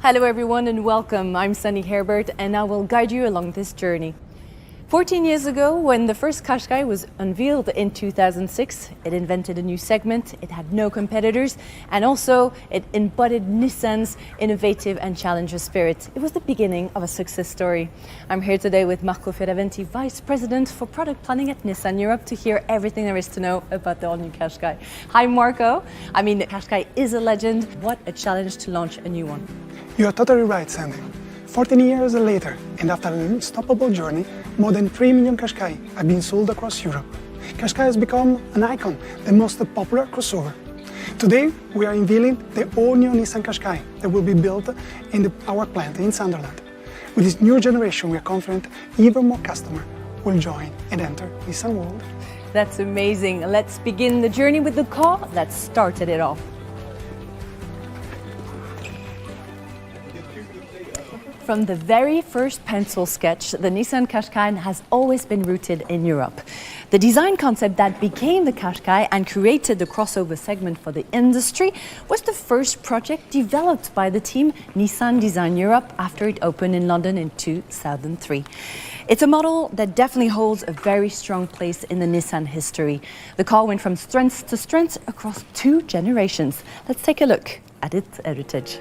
Hello everyone and welcome. I'm Sunny Herbert and I will guide you along this journey. 14 years ago, when the first Qashqai was unveiled in 2006, it invented a new segment, it had no competitors, and also it embodied Nissan's innovative and challenger spirit. It was the beginning of a success story. I'm here today with Marco Fioraventi, Vice President for Product Planning at Nissan Europe, to hear everything there is to know about the all-new Qashqai. Hi Marco. I mean, Qashqai is a legend. What a challenge to launch a new one. You are totally right, Sandy. 14 years later, and after an unstoppable journey, more than 3 million Qashqai have been sold across Europe. Qashqai has become an icon, the most popular crossover. Today, we are unveiling the all-new Nissan Qashqai that will be built in our plant in Sunderland. With this new generation, we are confident even more customers will join and enter Nissan world. That's amazing. Let's begin the journey with the car that started it off. From the very first pencil sketch, the Nissan Qashqai has always been rooted in Europe. The design concept that became the Qashqai and created the crossover segment for the industry was the first project developed by the team Nissan Design Europe after it opened in London in 2003. It's a model that definitely holds a very strong place in the Nissan history. The car went from strength to strength across 2 generations. Let's take a look at its heritage.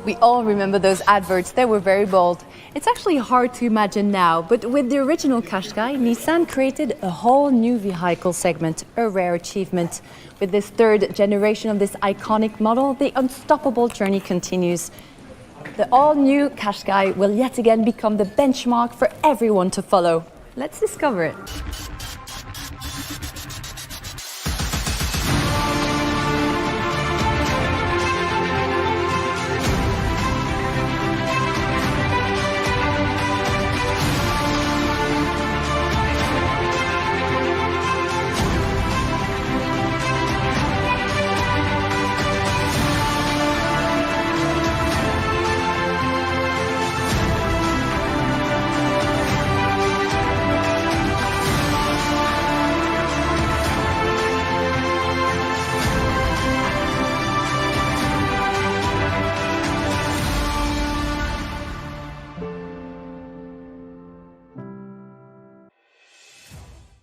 We all remember those adverts, they were very bold. It's actually hard to imagine now, but with the original Qashqai, Nissan created a whole new vehicle segment, a rare achievement. With this 3rd generation of this iconic model, the unstoppable journey continues. The all-new Qashqai will yet again become the benchmark for everyone to follow. Let's discover it.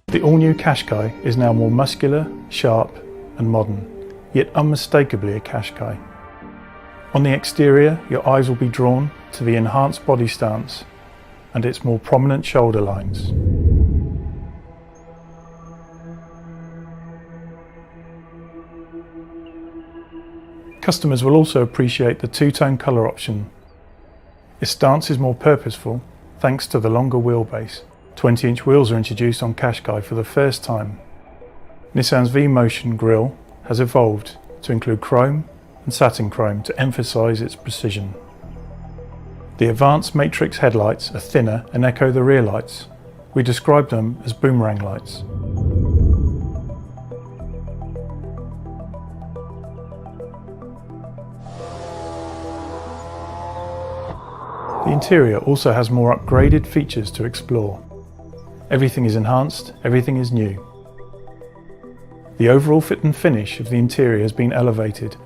The all-new Qashqai is now more muscular, sharp and modern, yet unmistakably a Qashqai. On the exterior, your eyes will be drawn to the enhanced body stance and its more prominent shoulder lines. Customers will also appreciate the 2-tone colour option. Its stance is more purposeful thanks to the longer wheelbase. 20-inch wheels are introduced on Qashqai for the first time. Nissan's V-Motion grille has evolved to include chrome and satin chrome to emphasise its precision. The advanced matrix headlights are thinner and echo the rear lights. We describe them as boomerang lights. The interior also has more upgraded features to explore. Everything is enhanced, everything is new. The overall fit and finish of the interior has been elevated.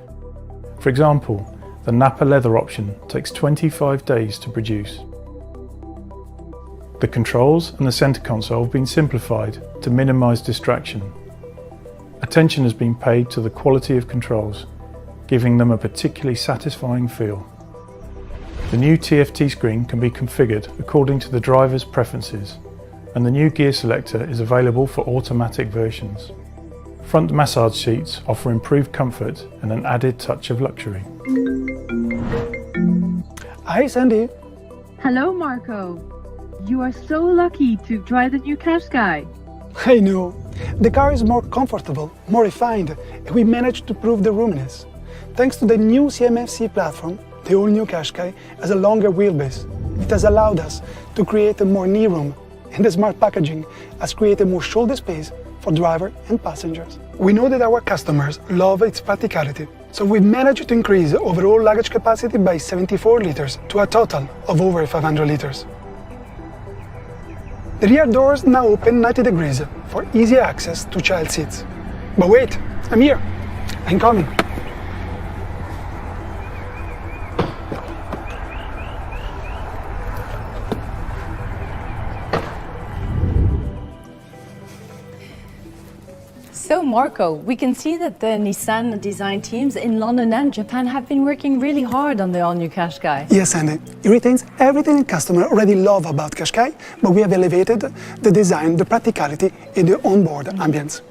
For example, the Nappa leather option takes 25 days to produce. The controls and the centre console have been simplified to minimise distraction. Attention has been paid to the quality of controls, giving them a particularly satisfying feel. The new TFT screen can be configured according to the driver's preferences, and the new gear selector is available for automatic versions. Front massage seats offer improved comfort and an added touch of luxury. Hi, Sandy. Hello, Marco. You are so lucky to drive the new Qashqai. I know. The car is more comfortable, more refined, and we managed to improve the roominess. Thanks to the new CMF-C platform, the all-new Qashqai has a longer wheelbase. It has allowed us to create a more knee room, and the smart packaging has created more shoulder space for driver and passengers. We know that our customers love its practicality, so we've managed to increase overall luggage capacity by 74 liters to a total of over 500 liters. The rear doors now open 90 degrees for easy access to child seats. But wait, I'm here. I'm coming. So Marco, we can see that the Nissan design teams in London and Japan have been working really hard on the all-new Qashqai. Yes, Andy. It retains everything the customer already love about Qashqai, but we have elevated the design, the practicality, and the onboard ambience.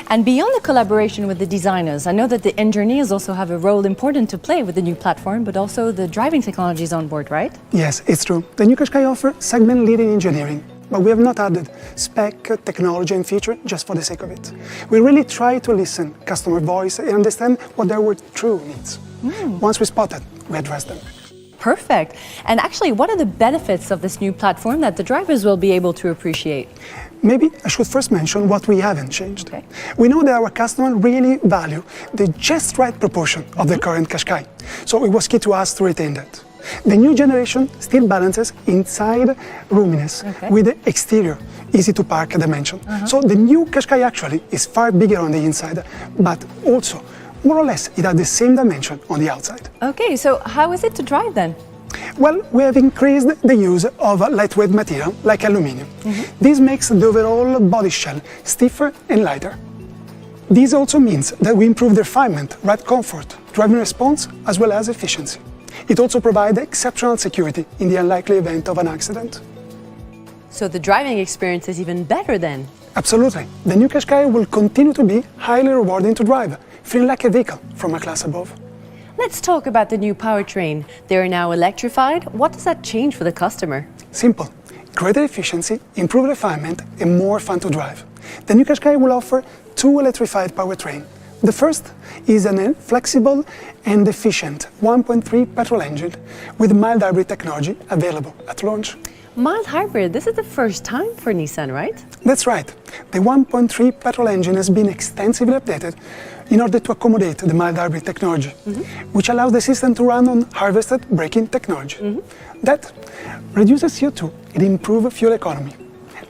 And beyond the collaboration with the designers, I know that the engineers also have a role important to play with the new platform, but also the driving technologies on board, right? Yes, it's true. The new Qashqai offers segment-leading engineering, but we have not added spec, technology and feature just for the sake of it. We really try to listen customer voice and understand what their true needs. Once we spot it, we address them. Perfect. And actually, what are the benefits of this new platform that the drivers will be able to appreciate? Maybe I should first mention what we haven't changed. Okay. We know that our customers really value the just right proportion of the current Qashqai, so it was key to us to retain that. The new generation still balances inside roominess with the exterior easy to park dimension. So the new Qashqai actually is far bigger on the inside, but also more or less it has the same dimension on the outside. Okay, so how is it to drive then? Well, we have increased the use of lightweight material like aluminium. This makes the overall body shell stiffer and lighter. This also means that we improve the refinement, ride comfort, driving response, as well as efficiency. It also provides exceptional security in the unlikely event of an accident. So the driving experience is even better then? Absolutely. The new Qashqai will continue to be highly rewarding to drive, feeling like a vehicle from a class above. Let's talk about the new powertrain. They are now electrified. What does that change for the customer? Simple. Greater efficiency, improved refinement, and more fun to drive. The new Qashqai will offer two electrified powertrains. The first is a flexible and efficient 1.3 petrol engine with mild hybrid technology available at launch. Mild hybrid, this is the first time for Nissan, right? That's right. The 1.3 petrol engine has been extensively updated in order to accommodate the mild hybrid technology, which allows the system to run on harvested braking technology. That reduces CO2 and improves fuel economy.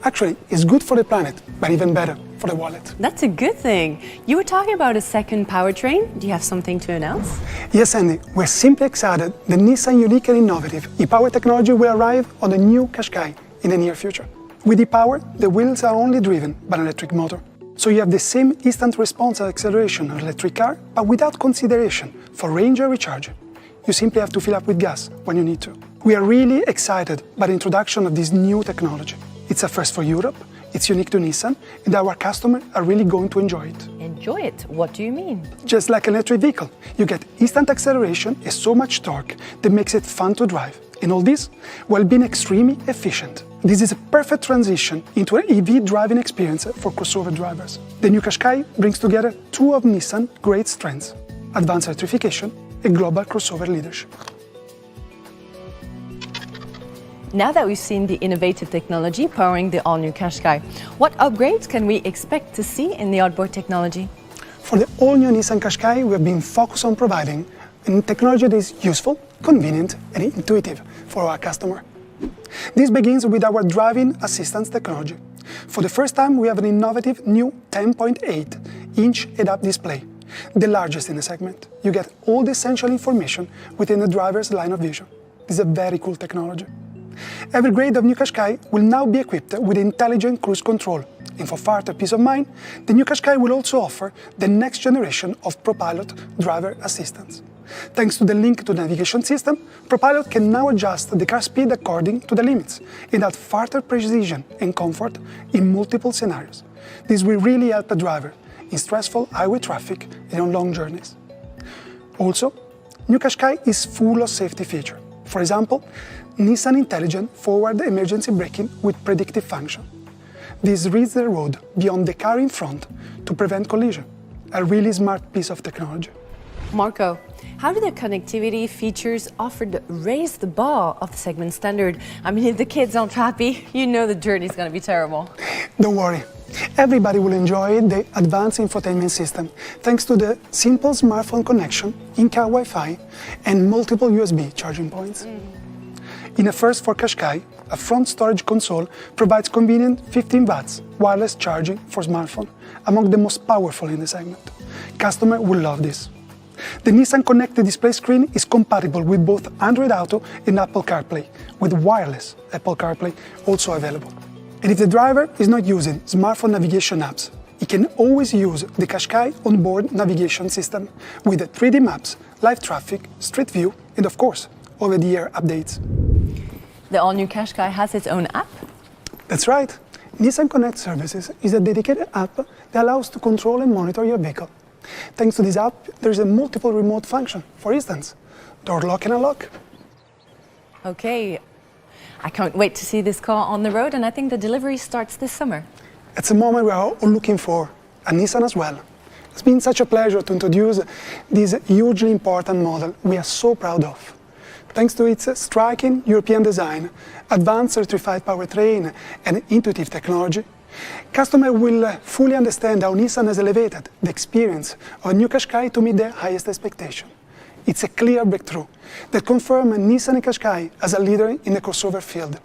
Actually, it's good for the planet, but even better for the wallet. That's a good thing. You were talking about a second powertrain. Do you have something to announce? Yes, Andy, we're simply excited the Nissan unique and innovative e-Power technology will arrive on the new Qashqai in the near future. With e-Power, the wheels are only driven by an electric motor. So you have the same instant response acceleration of an electric car, but without consideration for range or recharge. You simply have to fill up with gas when you need to. We are really excited by the introduction of this new technology. It's a first for Europe, it's unique to Nissan, and our customers are really going to enjoy it. Enjoy it? What do you mean? Just like an electric vehicle, you get instant acceleration and so much torque that makes it fun to drive. And all this while being extremely efficient. This is a perfect transition into an EV driving experience for crossover drivers. The new Qashqai brings together two of Nissan's great strengths: advanced electrification and global crossover leadership. Now that we've seen the innovative technology powering the all-new Qashqai, what upgrades can we expect to see in the onboard technology? For the all-new Nissan Qashqai, we have been focused on providing a technology that is useful, convenient, and intuitive for our customer. This begins with our driving assistance technology. For the first time, we have an innovative new 10.8-inch head-up display, the largest in the segment. You get all the essential information within the driver's line of vision. This is a very cool technology. Every grade of new Qashqai will now be equipped with intelligent cruise control. And for further peace of mind, the new Qashqai will also offer the next generation of ProPilot driver assistance. Thanks to the link to the navigation system, ProPilot can now adjust the car speed according to the limits and add further precision and comfort in multiple scenarios. This will really help a driver in stressful highway traffic and on long journeys. Also, new Qashqai is full of safety features. For example, Nissan Intelligent Forward Emergency Braking with predictive function. This reads the road beyond the car in front to prevent collision. A really smart piece of technology. Marco, how do the connectivity features offered raise the bar of the segment standard? I mean, if the kids aren't happy, you know the journey's going to be terrible. Don't worry. Everybody will enjoy the advanced infotainment system thanks to the simple smartphone connection, in-car Wi-Fi, and multiple USB charging points. In a first for Qashqai, a front storage console provides convenient 15 watts wireless charging for smartphone, among the most powerful in the segment. Customers will love this. The Nissan Connected display screen is compatible with both Android Auto and Apple CarPlay, with wireless Apple CarPlay also available. And if the driver is not using smartphone navigation apps, he can always use the Qashqai onboard navigation system with the 3D maps, live traffic, street view, and of course, over-the-air updates. The all-new Qashqai has its own app? That's right. Nissan Connect Services is a dedicated app that allows to control and monitor your vehicle. Thanks to this app, there is a multiple remote function. For instance, door lock and unlock. Okay, I can't wait to see this car on the road, and I think the delivery starts this summer. It's a moment we are all looking for, and Nissan as well. It's been such a pleasure to introduce this hugely important model we are so proud of. Thanks to its striking European design, advanced certified powertrain, and intuitive technology, customers will fully understand how Nissan has elevated the experience of a new Qashqai to meet their highest expectation. It's a clear breakthrough that confirms Nissan and Qashqai as a leader in the crossover field,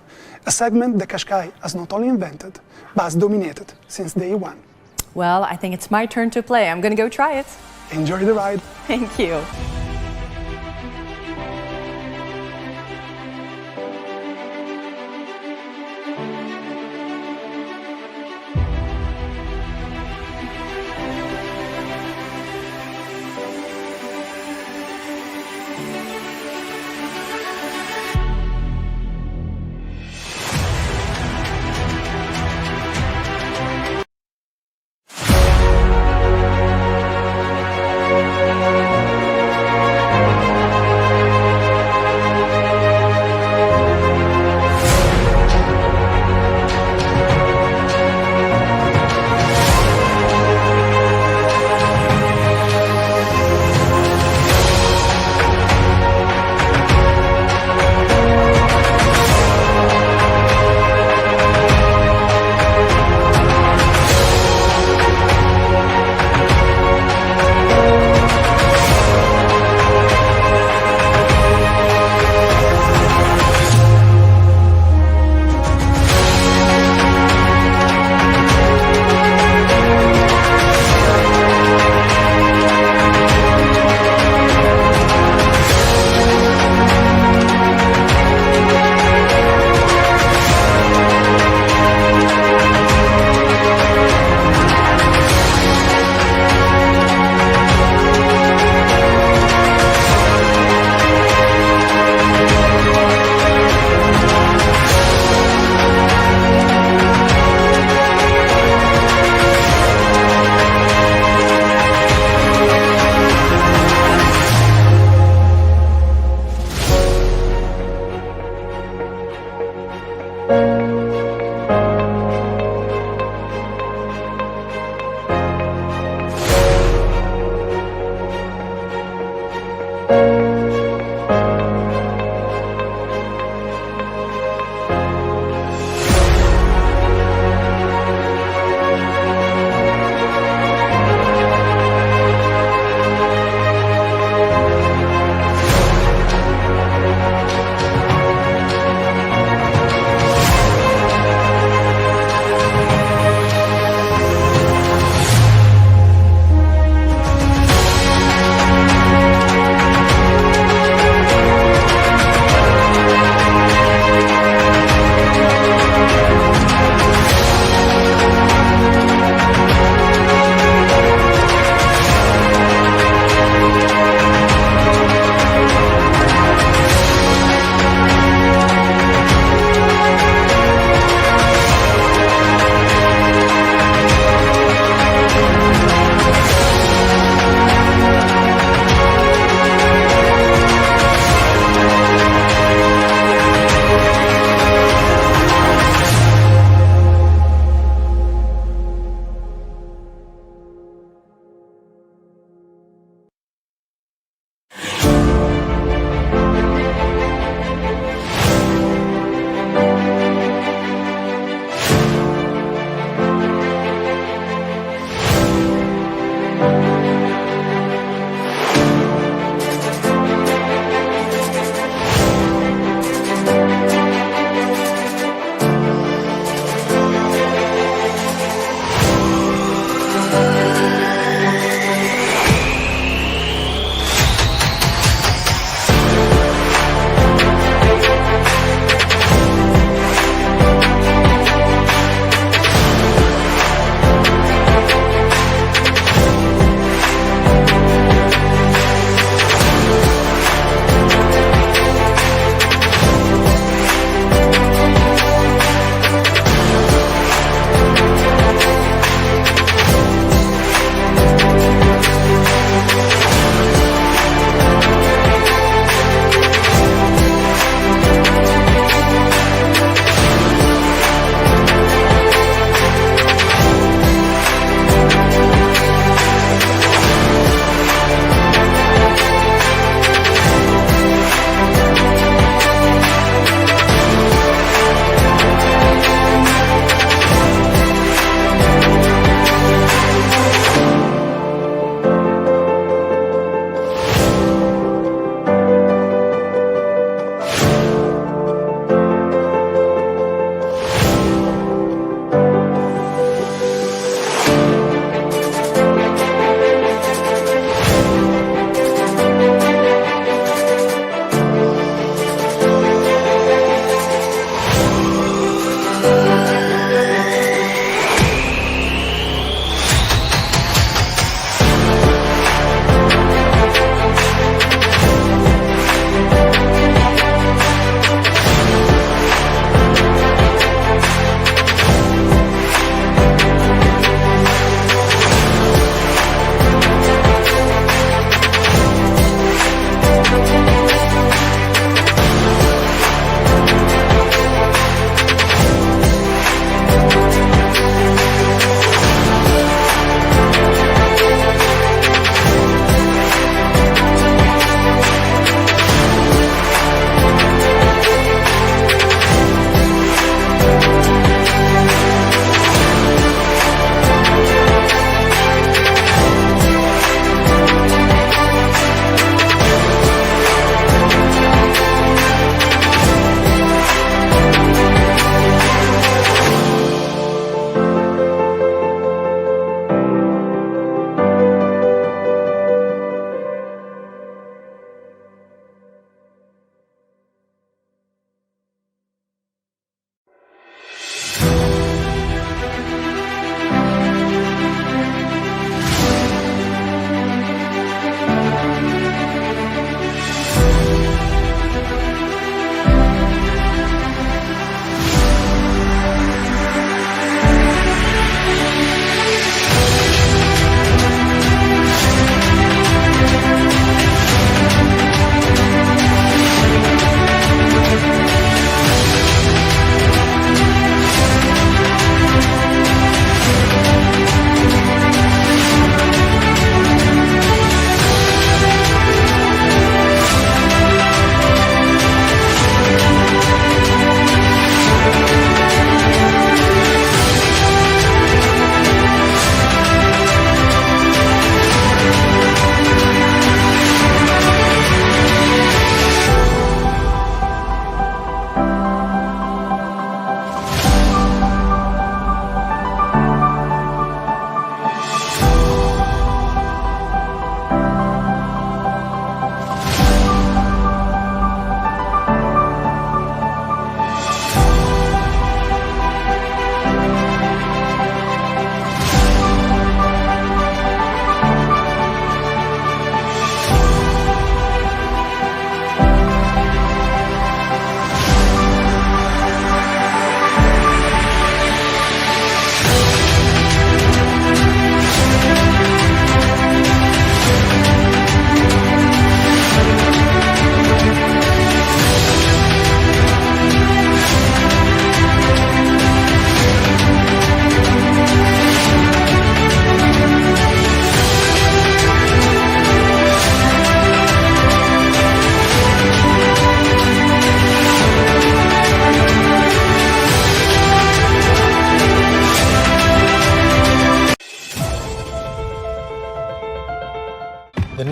a segment that Qashqai has not only invented, but has dominated since day one. Well, I think it's my turn to play. I'm going to go try it. Enjoy the ride. Thank you.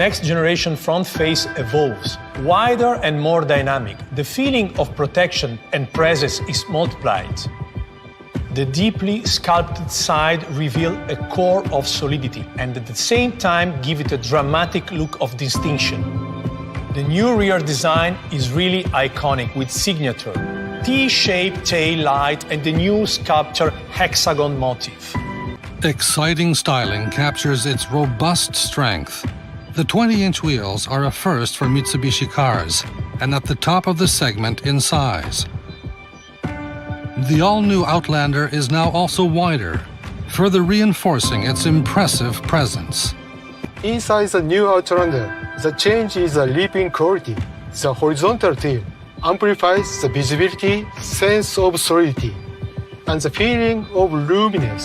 next generation front face evolves, wider and more dynamic. The feeling of protection and presence is multiplied. The deeply sculpted side reveal a core of solidity and at the same time give it a dramatic look of distinction. The new rear design is really iconic with signature, T-shaped tail light and the new sculpture hexagon motif. Exciting styling captures its robust strength. The 20-inch wheels are a first for Mitsubishi cars and at the top of the segment in size. The all-new Outlander is now also wider, further reinforcing its impressive presence. Inside the new Outlander, the change is a leap in quality. The horizontal tail amplifies the visibility, sense of solidity, and the feeling of roominess.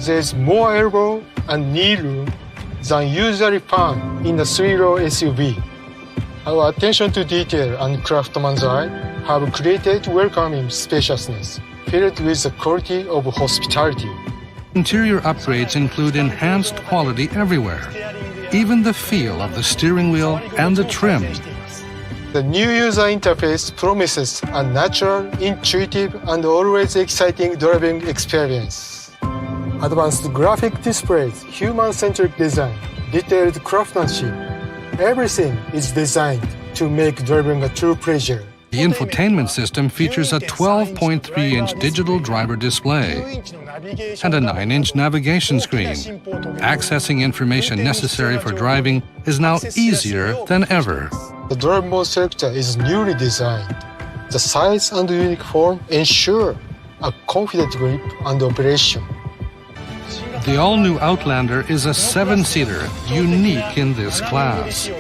There is more elbow and knee room than usually found in a three-row SUV. Our attention to detail and craftsman's eye have created welcoming spaciousness, filled with the quality of hospitality. Interior upgrades include enhanced quality everywhere, even the feel of the steering wheel and the trim. The new user interface promises a natural, intuitive, and always exciting driving experience. Advanced graphic displays, human-centric design, detailed craftsmanship, everything is designed to make driving a true pleasure. The infotainment system features a 12.3-inch digital driver display and a 9-inch navigation screen. Accessing information necessary for driving is now easier than ever. The drive mode selector is newly designed. The size and unique form ensure a confident grip and operation. The all-new Outlander is a 7-seater, unique in this class.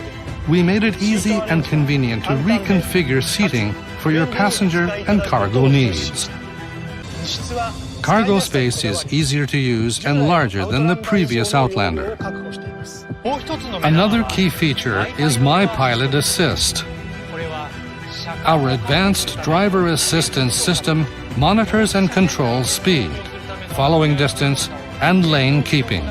We made it easy and convenient to reconfigure seating for your passenger and cargo needs. Cargo space is easier to use and larger than the previous Outlander. Another key feature is My Pilot Assist. Our advanced driver assistance system monitors and controls speed, following distance, and lane keeping.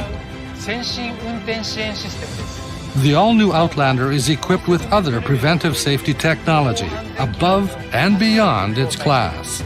The all-new Outlander is equipped with other preventive safety technology above and beyond its class.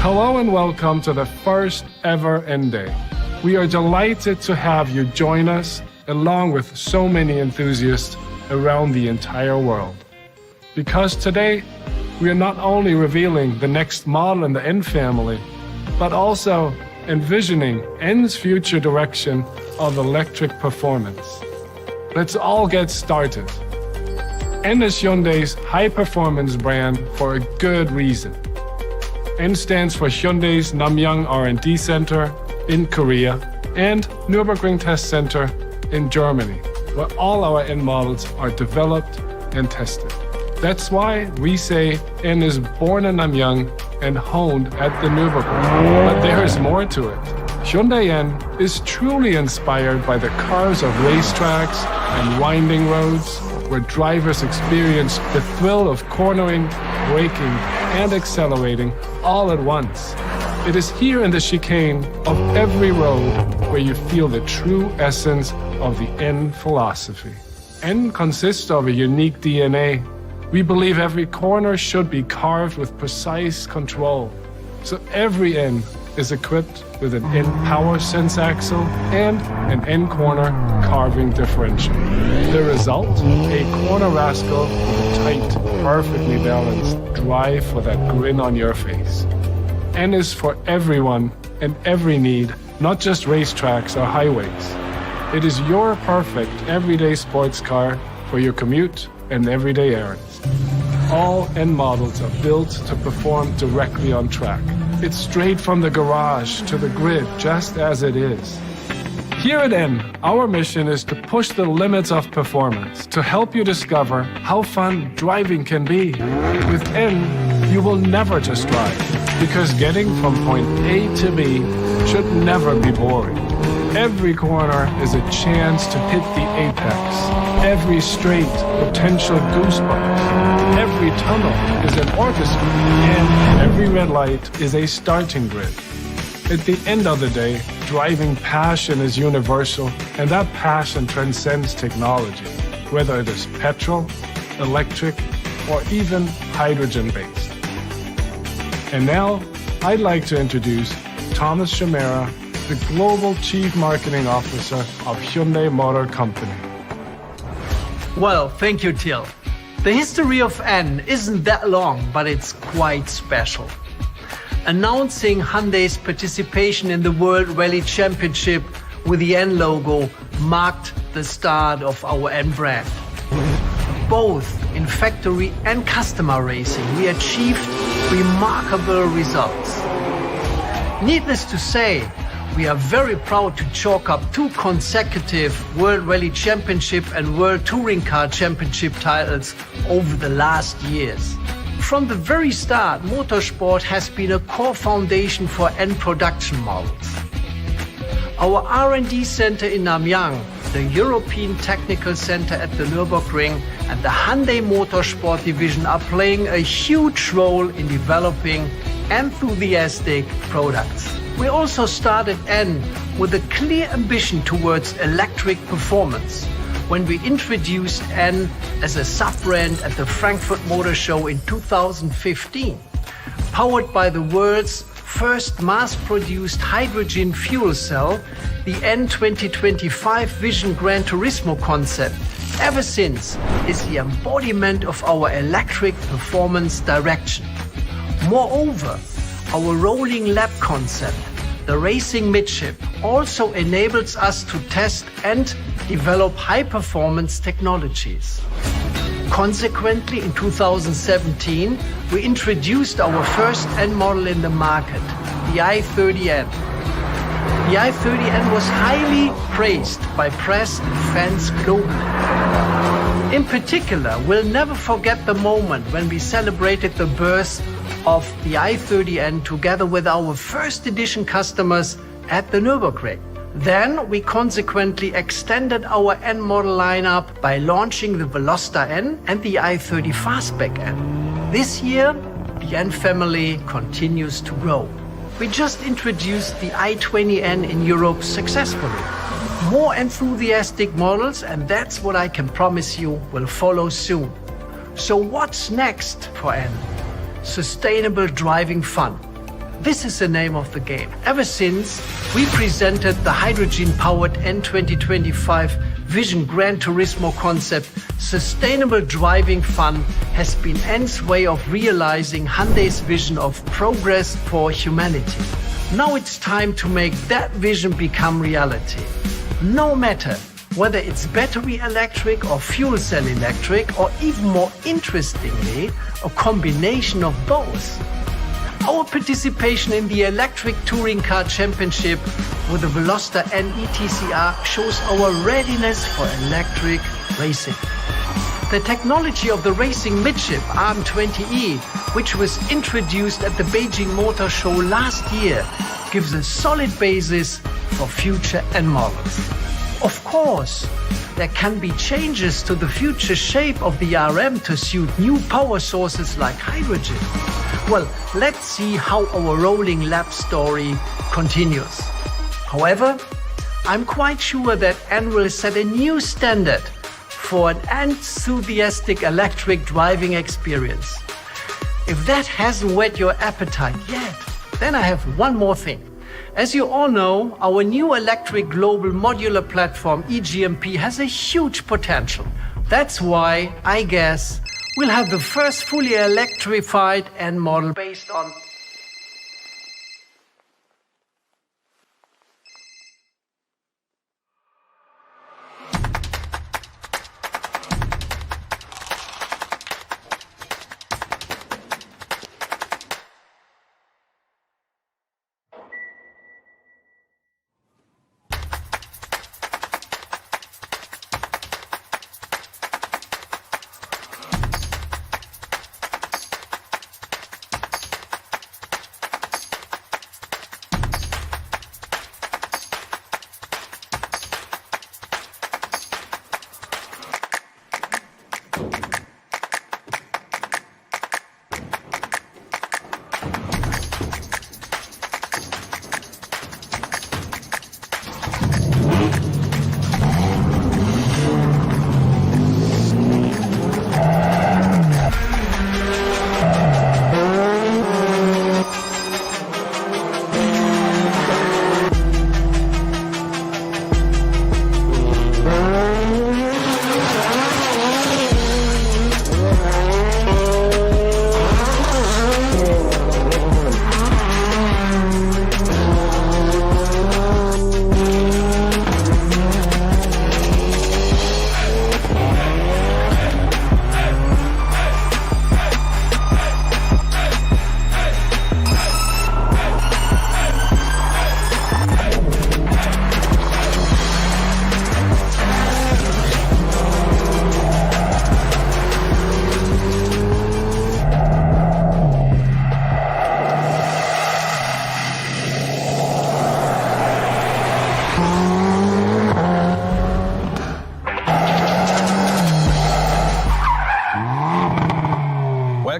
Hello and welcome to the first ever N Day. We are delighted to have you join us along with so many enthusiasts around the entire world. Because today, we are not only revealing the next model in the N family, but also envisioning N's future direction of electric performance. Let's all get started. N is Hyundai's high-performance brand for a good reason. N stands for Hyundai's Namyang R&D Center in Korea and Nürburgring Test Center in Germany, where all our N models are developed and tested. That's why we say N is born in Namyang and honed at the Nürburgring. But there is more to it. Hyundai N is truly inspired by the cars of racetracks and winding roads, where drivers experience the thrill of cornering, braking, and accelerating all at once. It is here in the chicane of every road where you feel the true essence of the N philosophy. N consists of a unique DNA. We believe every corner should be carved with precise control. So every N is equipped with an N power sense axle and an N corner carving differential. The result? A corner rascal with a tight, perfectly balanced drive for that grin on your face. N is for everyone and every need, not just racetracks or highways. It is your perfect everyday sports car for your commute and everyday errands. All N models are built to perform directly on track. It's straight from the garage to the grid, just as it is. Here at N, our mission is to push the limits of performance, to help you discover how fun driving can be. With N, you will never just drive, because getting from point A to B should never be boring. Every corner is a chance to hit the apex. Every straight, potential goosebumps. Every tunnel is an orchestra, and every red light is a starting grid. At the end of the day, driving passion is universal, and that passion transcends technology, whether it is petrol, electric, or even hydrogen-based. And now, I'd like to introduce Thomas Chimera, the Global Chief Marketing Officer of Hyundai Motor Company. Well, thank you, Till. The history of N isn't that long, but it's quite special. Announcing Hyundai's participation in the World Rally Championship with the N logo marked the start of our N brand. Both in factory and customer racing, we achieved remarkable results. Needless to say, we are very proud to chalk up 2 consecutive World Rally Championship and World Touring Car Championship titles over the last years. From the very start, motorsport has been a core foundation for N production models. Our R&D center in Namyang, the European Technical Center at the Nürburgring, and the Hyundai Motorsport division are playing a huge role in developing enthusiastic products. We also started N with a clear ambition towards electric performance when we introduced N as a sub-brand at the Frankfurt Motor Show in 2015. Powered by the world's first mass-produced hydrogen fuel cell, the N 2025 Vision Gran Turismo concept, ever since, is the embodiment of our electric performance direction. Moreover, our rolling lab concept, the Racing Midship, also enables us to test and develop high-performance technologies. Consequently, in 2017, we introduced our first N model in the market, the i30N. The i30N was highly praised by press and fans globally. In particular, we'll never forget the moment when we celebrated the birth of the i30N together with our first edition customers at the Nürburgring. Then we consequently extended our N model lineup by launching the Veloster N and the i30 Fastback N. This year, the N family continues to grow. We just introduced the i20N in Europe successfully. More enthusiastic models, and that's what I can promise you will follow soon. So what's next for N? Sustainable driving fun. This is the name of the game. Ever since we presented the hydrogen-powered N2025 Vision Gran Turismo concept, sustainable driving fun has been N's way of realizing Hyundai's vision of progress for humanity. Now it's time to make that vision become reality. No matter whether it's battery electric or fuel cell electric, or even more interestingly, a combination of both. Our participation in the Electric Touring Car Championship with the Veloster N ETCR shows our readiness for electric racing. The technology of the racing midship RM20E, which was introduced at the Beijing Motor Show last year, gives a solid basis for future N models. Of course, there can be changes to the future shape of the RM to suit new power sources like hydrogen. Well, let's see how our rolling lap story continues. However, I'm quite sure that N will set a new standard for an enthusiastic electric driving experience. If that hasn't whet your appetite yet, then I have one more thing. As you all know, our new electric global modular platform EGMP has a huge potential. That's why, I guess, we'll have the first fully electrified N model based on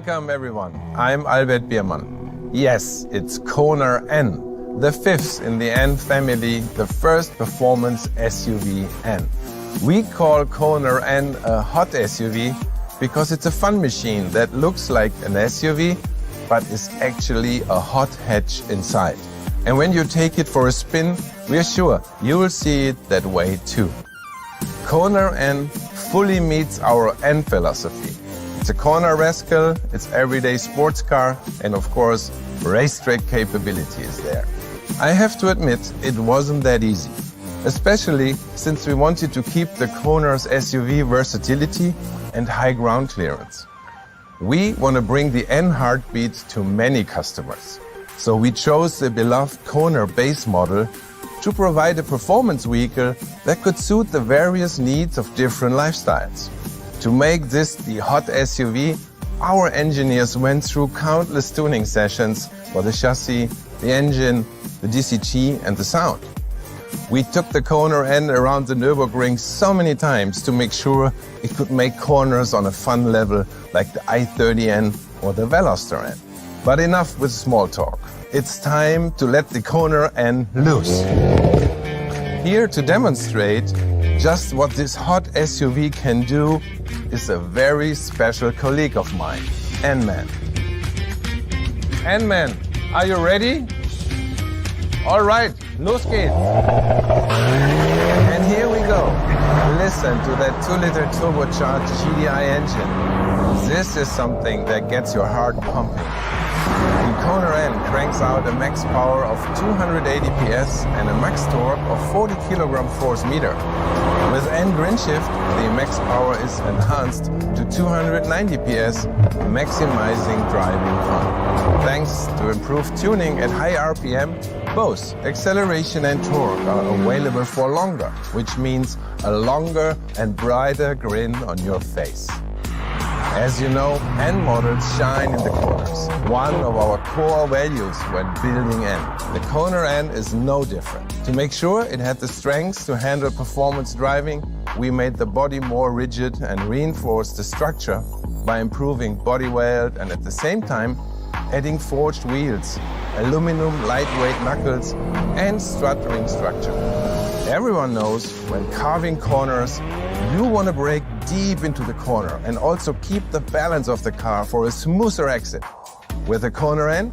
Welcome everyone, I'm Albert Biermann. Yes, it's Kona N, the fifth in the N family, the first performance SUV N. We call Kona N a hot SUV because it's a fun machine that looks like an SUV, but is actually a hot hatch inside. And when you take it for a spin, we're sure you will see it that way too. Kona N fully meets our N philosophy. It's a corner rascal, it's everyday sports car, and of course, racetrack capability is there. I have to admit, it wasn't that easy, especially since we wanted to keep the Kona's SUV versatility and high ground clearance. We want to bring the N heartbeat to many customers. So we chose the beloved Kona base model to provide a performance vehicle that could suit the various needs of different lifestyles. To make this the hot SUV, our engineers went through countless tuning sessions for the chassis, the engine, the DCG and the sound. We took the Kona N around the Nürburgring so many times to make sure it could make corners on a fun level like the i30N or the Veloster N. But enough with small talk. It's time to let the Kona N loose. Here to demonstrate just what this hot SUV can do is a very special colleague of mine, N-Man. N-Man, Are you ready? All right, los geht's. And here we go. Listen to that 2-liter turbocharged GDI engine. This is something that gets your heart pumping. The Kona N cranks out a max power of 280 PS and a max torque of 40 kg force meter. With N grin shift, the max power is enhanced to 290 PS, maximizing driving fun. Thanks to improved tuning at high RPM, both acceleration and torque are available for longer, which means a longer and brighter grin on your face. As you know, N models shine in the corners, one of our core values when building N. The Kona N is no different. To make sure it had the strength to handle performance driving, we made the body more rigid and reinforced the structure by improving body weight and at the same time adding forged wheels, aluminum lightweight knuckles, and strut ring structure. Everyone knows when carving corners, you want to brake deep into the corner and also keep the balance of the car for a smoother exit. With the Kona N,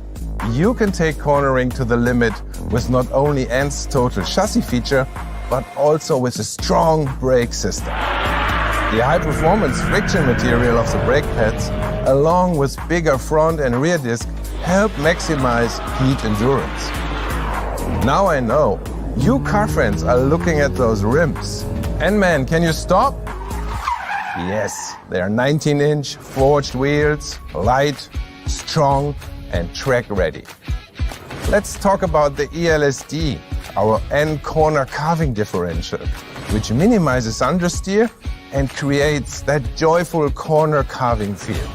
you can take cornering to the limit with not only N's total chassis feature, but also with a strong brake system. The high-performance friction material of the brake pads, along with bigger front and rear disc, help maximize heat endurance. Now I know, you car friends are looking at those rims. And man, can you stop? Yes, they are 19-inch forged wheels, light, strong, and track ready. Let's talk about the ELSD, our N corner carving differential, which minimizes understeer and creates that joyful corner carving feel.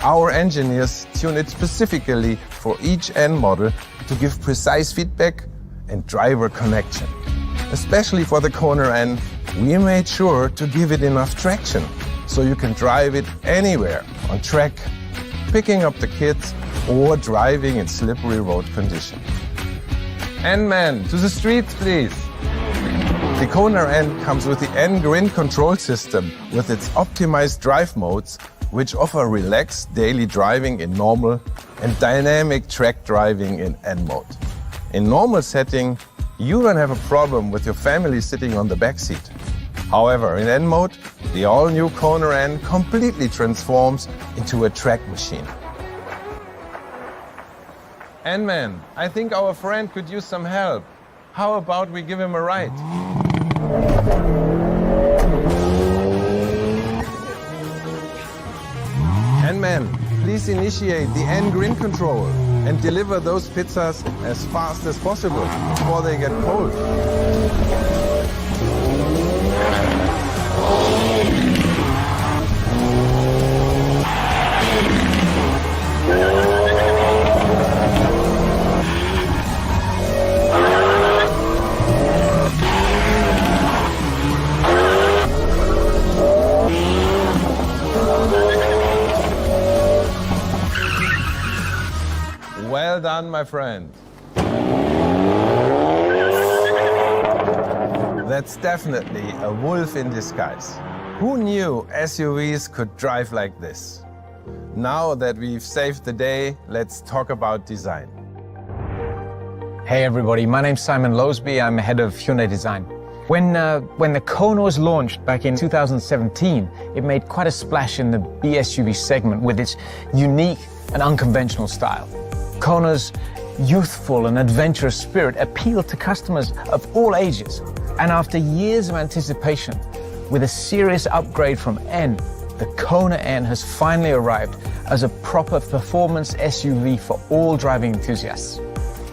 Our engineers tune it specifically for each N model to give precise feedback and driver connection. Especially for the Kona N, we made sure to give it enough traction so you can drive it anywhere, on track, picking up the kids, or driving in slippery road conditions. N man, to the streets please. The Kona N comes with the N Grin control system with its optimized drive modes, which offer relaxed daily driving in normal and dynamic track driving in N mode. In normal setting, you don't have a problem with your family sitting on the back seat. However, in N mode, the all-new Kona N completely transforms into a track machine. N-Man, I think our friend could use some help. How about we give him a ride? N-Man, please initiate the N Grin control and deliver those pizzas as fast as possible before they get cold. Well done, my friend. That's definitely a wolf in disguise. Who knew SUVs could drive like this? Now that we've saved the day, let's talk about design. Hey everybody, my name's Simon Loseby. I'm head of Hyundai Design. When the Kona was launched back in 2017, it made quite a splash in the BSUV segment with its unique and unconventional style. Kona's youthful and adventurous spirit appealed to customers of all ages. And after years of anticipation, with a serious upgrade from N, the Kona N has finally arrived as a proper performance SUV for all driving enthusiasts.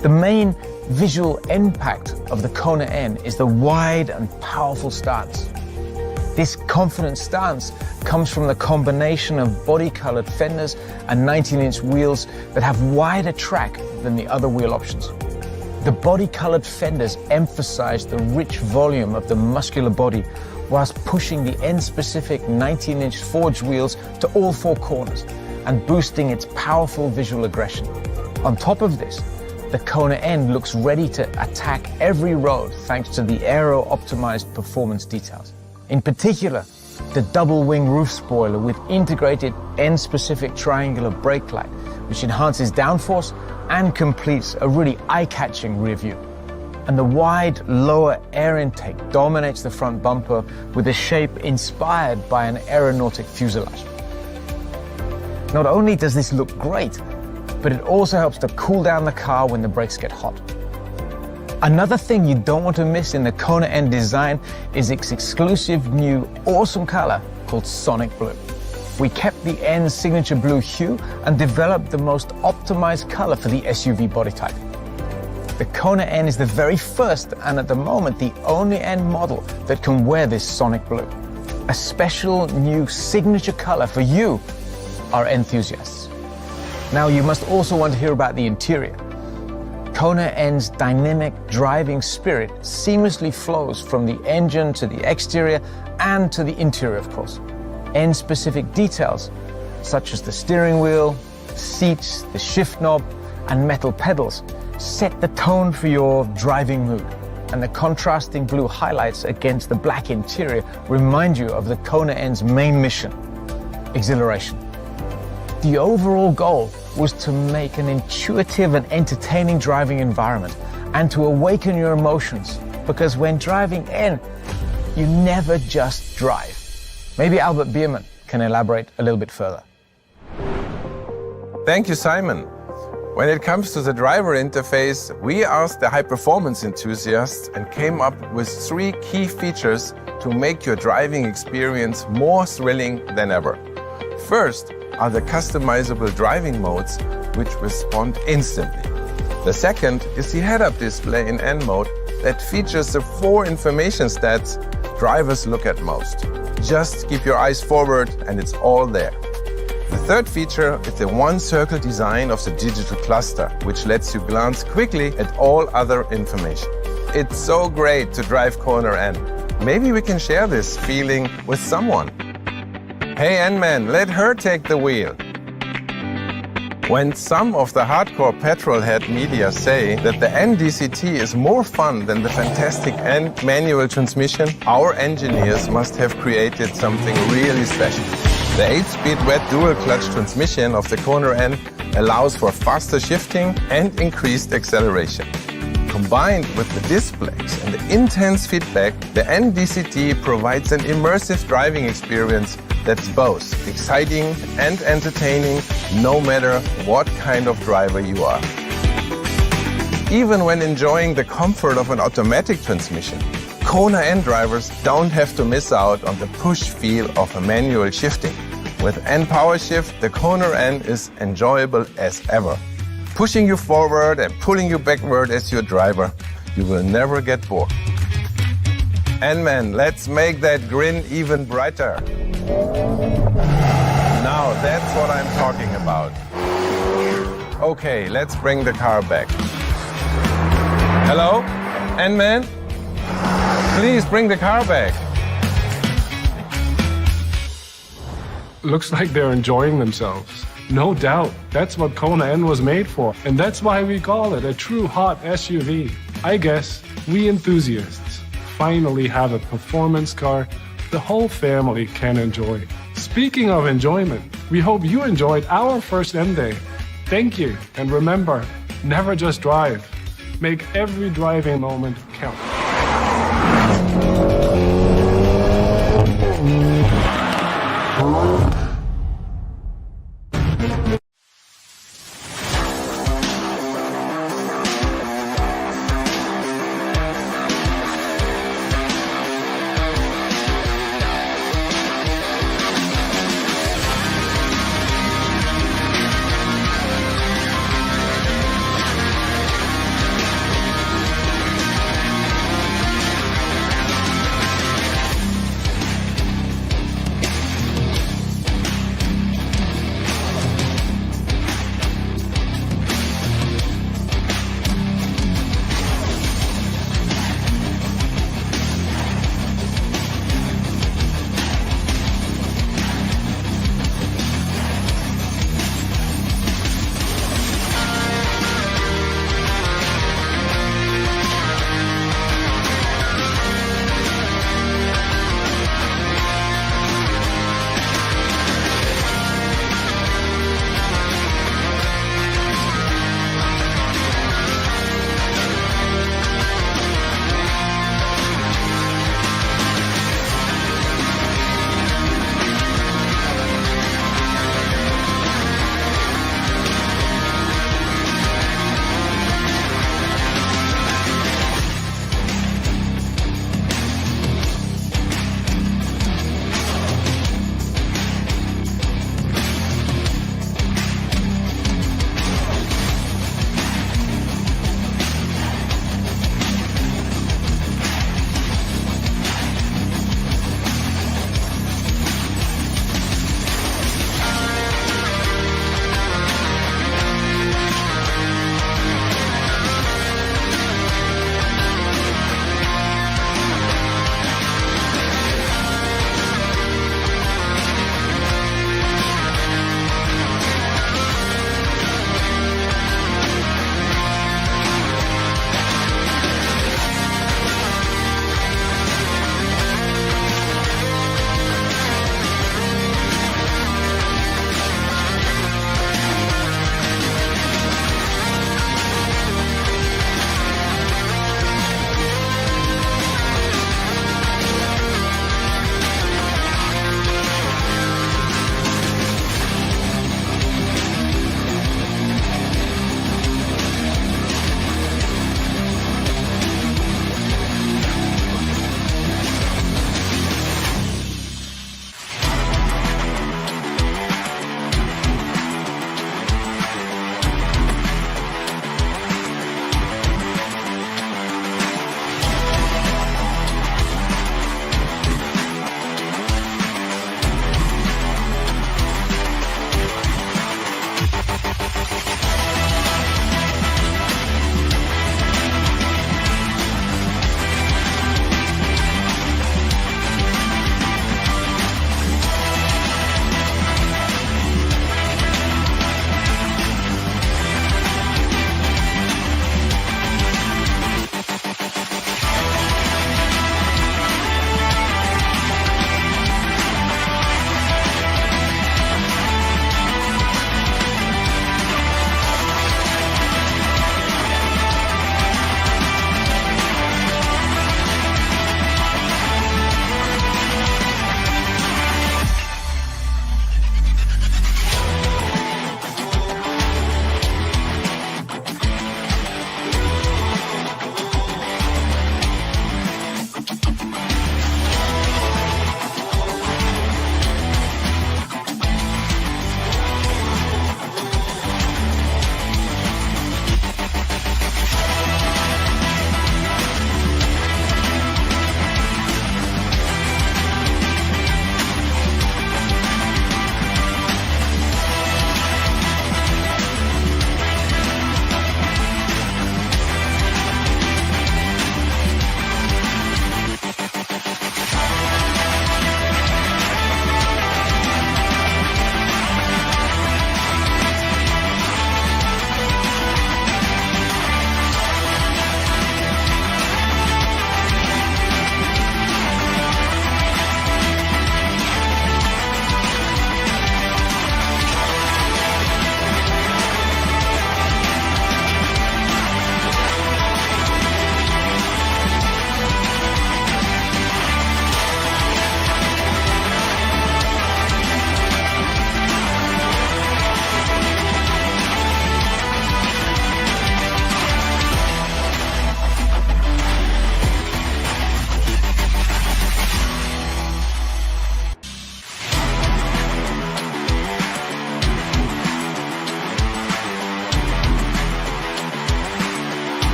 The main visual impact of the Kona N is the wide and powerful stance. This confident stance comes from the combination of body-colored fenders and 19-inch wheels that have wider track than the other wheel options. The body-colored fenders emphasize the rich volume of the muscular body whilst pushing the N-specific 19-inch forged wheels to all four corners and boosting its powerful visual aggression. On top of this, the Kona N looks ready to attack every road thanks to the aero-optimized performance details. In particular, the double-wing roof spoiler with integrated N-specific triangular brake light, which enhances downforce and completes a really eye-catching rear view. And the wide lower air intake dominates the front bumper with a shape inspired by an aeronautic fuselage. Not only does this look great, but it also helps to cool down the car when the brakes get hot. Another thing you don't want to miss in the Kona N design is its exclusive new awesome color called Sonic Blue. We kept the N's signature blue hue and developed the most optimized color for the SUV body type. The Kona N is the very first and at the moment the only N model that can wear this Sonic Blue. A special new signature color for you, our enthusiasts. Now you must also want to hear about the interior. Kona N's dynamic driving spirit seamlessly flows from the engine to the exterior and to the interior, of course. N-specific details, such as the steering wheel, seats, the shift knob, and metal pedals, set the tone for your driving mood. And the contrasting blue highlights against the black interior remind you of the Kona N's main mission, exhilaration. The overall goal was to make an intuitive and entertaining driving environment and to awaken your emotions, because when driving N, you never just drive. Maybe Albert Biermann can elaborate a little bit further. Thank you, Simon. When it comes to the driver interface, we asked the high-performance enthusiasts and came up with 3 key features to make your driving experience more thrilling than ever. First are the customizable driving modes, which respond instantly. The second is the head-up display in N mode that features the 4 information stats drivers look at most. Just keep your eyes forward and it's all there. The third feature is the one-circle design of the digital cluster, which lets you glance quickly at all other information. It's so great to drive Kona N. Maybe we can share this feeling with someone. Hey N-Man, let her take the wheel. When some of the hardcore petrolhead media say that the NDCT is more fun than the fantastic N manual transmission, our engineers must have created something really special. The 8-speed wet dual-clutch transmission of the Kona N allows for faster shifting and increased acceleration. Combined with the displays and the intense feedback, the NDCT provides an immersive driving experience that's both exciting and entertaining, no matter what kind of driver you are. Even when enjoying the comfort of an automatic transmission, Kona N drivers don't have to miss out on the push feel of a manual shifting. With N Power Shift, the Kona N is enjoyable as ever. Pushing you forward and pulling you backward as your driver, you will never get bored. N-Man, let's make that grin even brighter. Now that's what I'm talking about. Okay, let's bring the car back. Hello? N-Man? Please bring the car back. Looks like they're enjoying themselves. No doubt, that's what Kona N was made for, and that's why we call it a true hot SUV. I guess we enthusiasts finally have a performance car the whole family can enjoy. Speaking of enjoyment, we hope you enjoyed our first M Day. Thank you, and remember, never just drive. Make every driving moment count.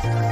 Thank you.